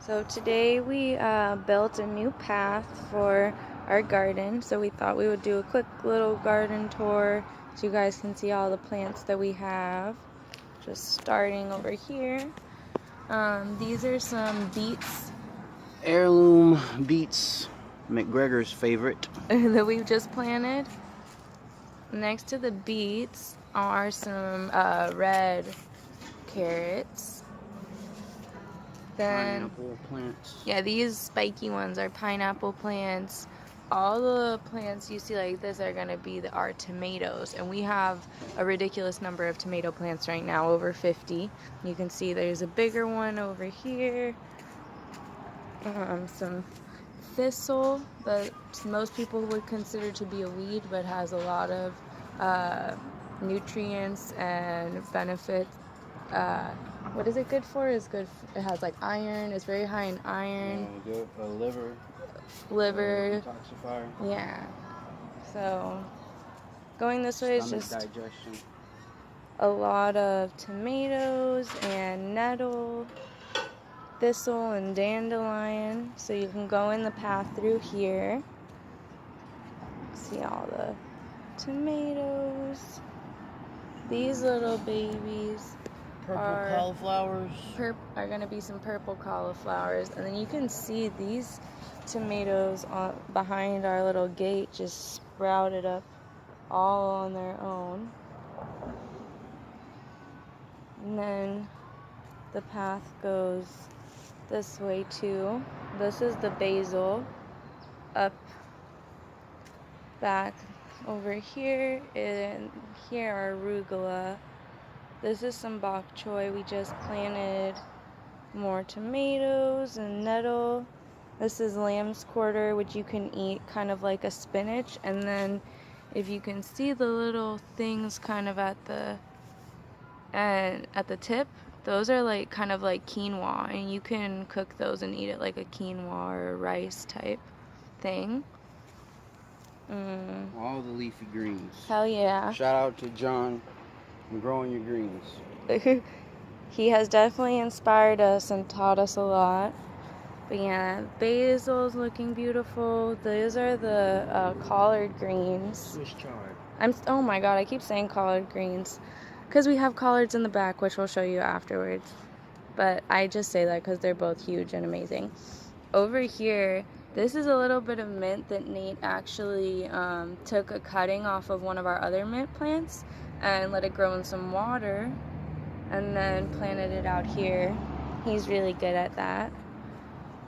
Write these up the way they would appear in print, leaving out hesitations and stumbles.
So today we built a new path for our garden. So we thought we would do a quick little garden tour so you guys can see all the plants that we have. Just starting over here. These are some beets Heirloom beets, McGregor's favorite. that we've just planted. Next to the beets are some red carrots. Then, Pineapple plants. yeah, these spiky ones are pineapple plants. All the plants you see like this are going to be our tomatoes, and we have a ridiculous number of tomato plants right now, over 50. You can see there's a bigger one over here. Some thistle that most people would consider to be a weed, but has a lot of nutrients and benefits. What is it good for? It has like iron. It's very high in iron. Good for Liver. Detoxifier. Yeah. So going this way is just digestion. a lot of tomatoes and nettle, thistle, and dandelion. So you can go in the path through here. See all the tomatoes. These little babies Cauliflowers. are going to be some purple cauliflowers. And then you can see these tomatoes behind our little gate just sprouted up all on their own. And then the path goes this way too. This is the basil. Up back over here, and here are arugula. This is some bok choy. We just planted more tomatoes and nettle. This is lamb's quarter, which you can eat kind of like a spinach. And then if you can see the little things kind of at the tip, those are like kind of like quinoa, and you can cook those and eat it like a quinoa or rice type thing. All the leafy greens. Hell yeah. Shout out to John for growing your greens. He has definitely inspired us and taught us a lot. But yeah, basil's looking beautiful. Those are the collard greens. Swiss chard. Oh my god, I keep saying collard greens because we have collards in the back, which we'll show you afterwards. But I just say that because they're both huge and amazing. Over here, this is a little bit of mint that Nate actually took a cutting off of one of our other mint plants and let it grow in some water and then planted it out here. He's really good at that.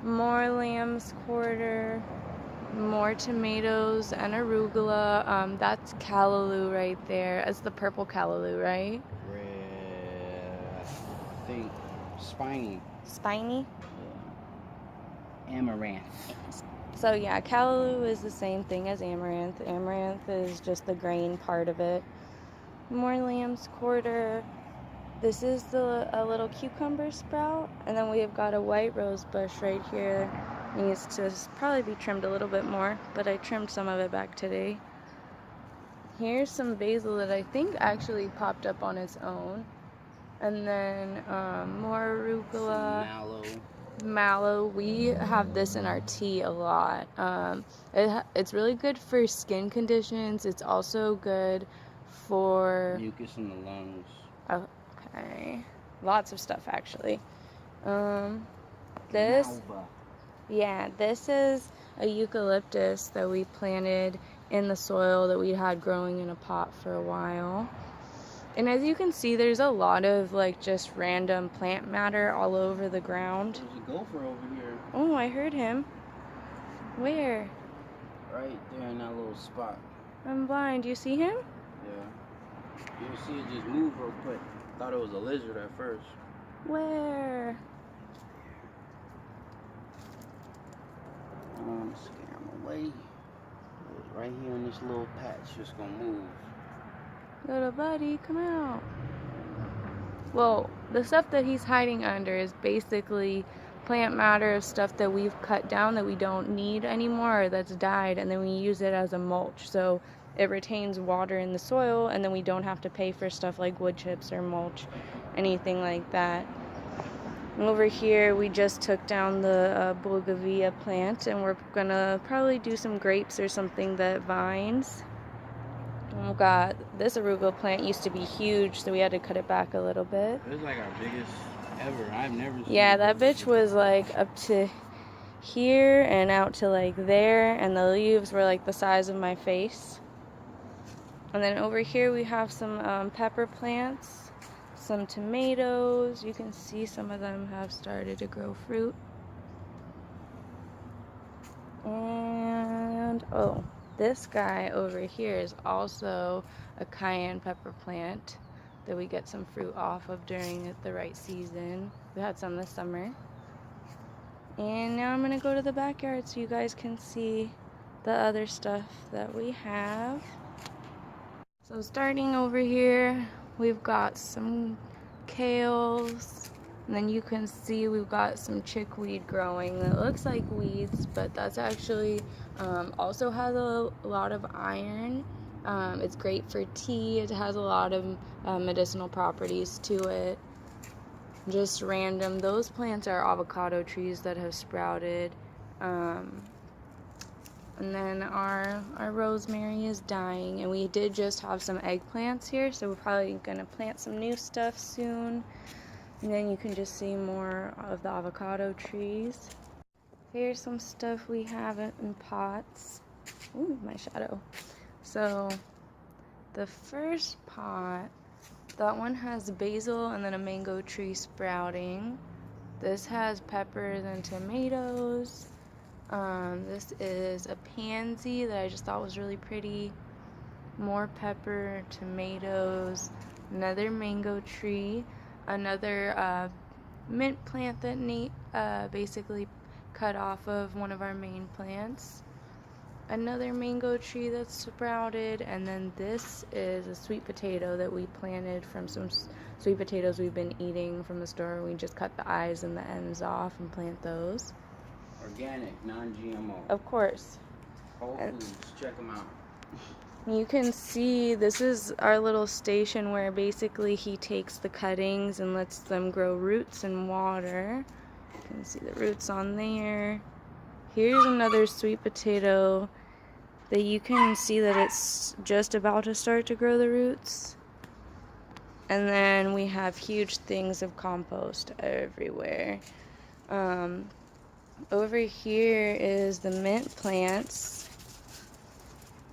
More lamb's quarter, more tomatoes and arugula. That's callaloo right there. It's the purple callaloo, right? Red, I think spiny. Spiny? Amaranth. So yeah, callaloo is the same thing as amaranth. Amaranth is just the grain part of it. More lamb's quarter. This is a little cucumber sprout, and then we have got a white rose bush right here. Needs to probably be trimmed a little bit more, but I trimmed some of it back today. Here's some basil that I think actually popped up on its own. And then more arugula. Mallow. We have this in our tea a lot. It's really good for skin conditions. It's also good for mucus in the lungs. Okay, lots of stuff actually. This is a eucalyptus that we planted in the soil that we had growing in a pot for a while. And as you can see, there's a lot of like just random plant matter all over the ground. There's a gopher over here. Oh, I heard him. Where? Right there in that little spot. I'm blind. You see him? Yeah. You'll see it just move real quick. Thought it was a lizard at first. Where? Scare him away. It was right here in this little patch, just gonna move. Little buddy, come out. Well, the stuff that he's hiding under is basically plant matter of stuff that we've cut down that we don't need anymore or that's died, and then we use it as a mulch. So it retains water in the soil, and then we don't have to pay for stuff like wood chips or mulch, anything like that. And over here, we just took down the bougainvillea plant, and we're gonna probably do some grapes or something that vines. And we've got this arugula plant used to be huge, so we had to cut it back a little bit. It was like our biggest ever. I've never seen Yeah, that bitch was like up to here and out to like there, and the leaves were like the size of my face. And then over here we have some pepper plants, some tomatoes. You can see some of them have started to grow fruit. And oh, this guy over here is also a cayenne pepper plant that we get some fruit off of during the right season. We had some this summer. And now I'm gonna go to the backyard so you guys can see the other stuff that we have. So starting over here, we've got some kales, and then you can see we've got some chickweed growing that looks like weeds, but that's actually also has a lot of iron. It's great for tea. It has a lot of medicinal properties to it. Just random. Those plants are avocado trees that have sprouted. And then our rosemary is dying, and we did just have some eggplants here, so we're probably gonna plant some new stuff soon. And then you can just see more of the avocado trees. Here's some stuff we have in pots. Ooh, my shadow. So the first pot, that one has basil and then a mango tree sprouting. This has peppers and tomatoes. This is a pansy that I just thought was really pretty. More pepper, tomatoes, another mango tree, another mint plant that Nate basically cut off of one of our main plants. Another mango tree that's sprouted, and then this is a sweet potato that we planted from some sweet potatoes we've been eating from the store. We just cut the eyes and the ends off and plant those. Organic, non-GMO. Of course. Whole Foods, check them out. You can see this is our little station where basically he takes the cuttings and lets them grow roots in water. You can see the roots on there. Here's another sweet potato that you can see that it's just about to start to grow the roots. And then we have huge things of compost everywhere. Over here is the mint plants.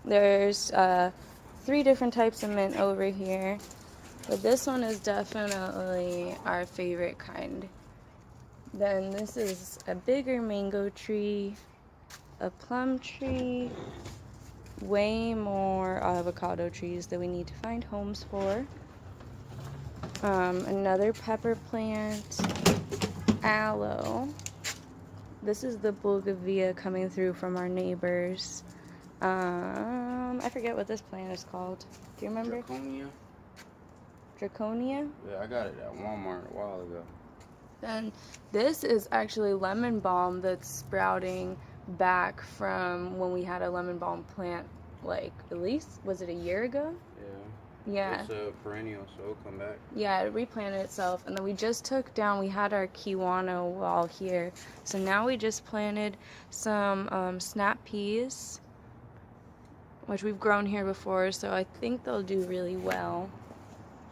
There's 3 different types of mint over here, but this one is definitely our favorite kind. Then this is a bigger mango tree, a plum tree, way more avocado trees that we need to find homes for. Another pepper plant, aloe. This is the bougainvillea coming through from our neighbors. I forget what this plant is called. Do you remember? Draconia. Draconia? Yeah, I got it at Walmart a while ago. Then this is actually lemon balm that's sprouting back from when we had a lemon balm plant, like at least, was it a year ago? Yeah. It's a perennial, so it'll come back. Yeah, it replanted itself. And then we just took down, we had our kiwano wall here. So now we just planted some snap peas, which we've grown here before, so I think they'll do really well.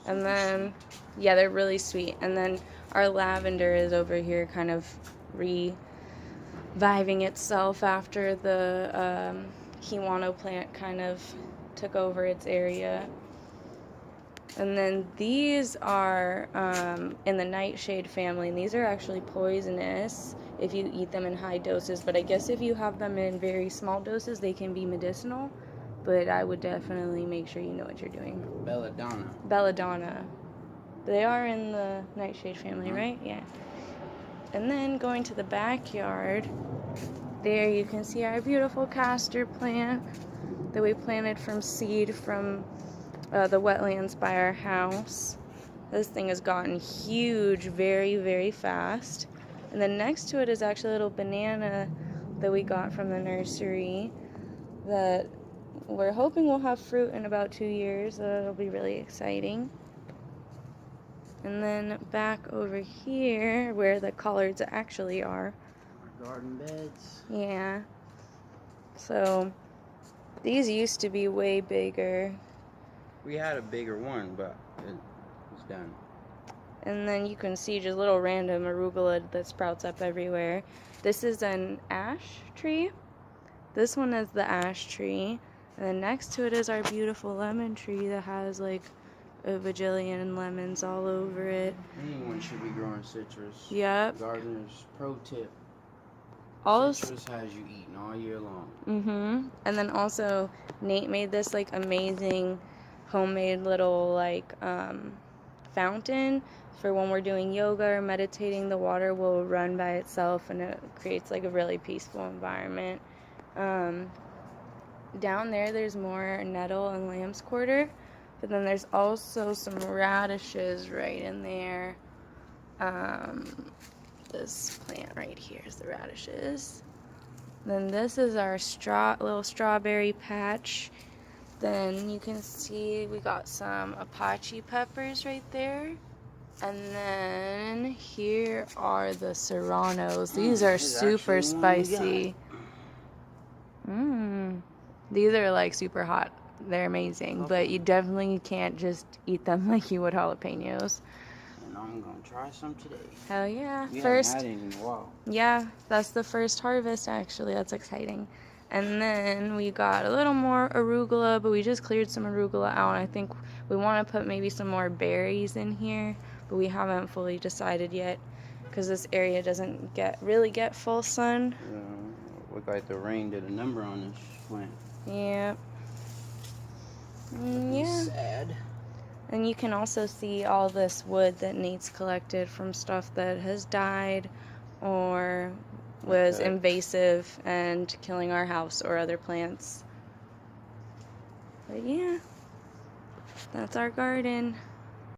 And then, yeah, they're really sweet. And then our lavender is over here kind of reviving itself after the kiwano plant kind of took over its area. And then these are in the nightshade family, and these are actually poisonous if you eat them in high doses, but I guess if you have them in very small doses, they can be medicinal, but I would definitely make sure you know what you're doing. Belladonna. Belladonna. They are in the nightshade family, right? Yeah. And then going to the backyard, there you can see our beautiful castor plant that we planted from seed from the wetlands by our house. This thing has gotten huge very, very fast. And then next to it is actually a little banana that we got from the nursery that we're hoping will have fruit in about 2 years. That'll be really exciting. And then back over here, where the collards actually are. Our garden beds. Yeah. So, these used to be way bigger. We had a bigger one, but it's done. And then you can see just little random arugula that sprouts up everywhere. This is an ash tree. This one is the ash tree. And then next to it is our beautiful lemon tree that has like a bajillion lemons all over it. Anyone should be growing citrus. Yep. Gardeners, pro tip. Citrus has you eating all year long. And then also Nate made this like amazing homemade little like fountain for when we're doing yoga or meditating. The water will run by itself and it creates like a really peaceful environment. Down there's more nettle and lamb's quarter, but then there's also some radishes right in there. This plant right here is the radishes. Then this is our little strawberry patch. Then you can see we got some Apache peppers right there. And then here are the serranos. These are super spicy. These are like super hot. They're amazing, but you definitely can't just eat them like you would jalapenos. And I'm gonna try some today. Hell yeah. We First, haven't had any in a while. yeah, that's the first harvest actually. That's exciting. And then we got a little more arugula, but we just cleared some arugula out. I think we want to put maybe some more berries in here, but we haven't fully decided yet because this area doesn't really get full sun. Look like the rain did a number on this plant. Yep. Yeah. Sad. And you can also see all this wood that Nate's collected from stuff that has died or was invasive and killing our house or other plants. But yeah, that's our garden.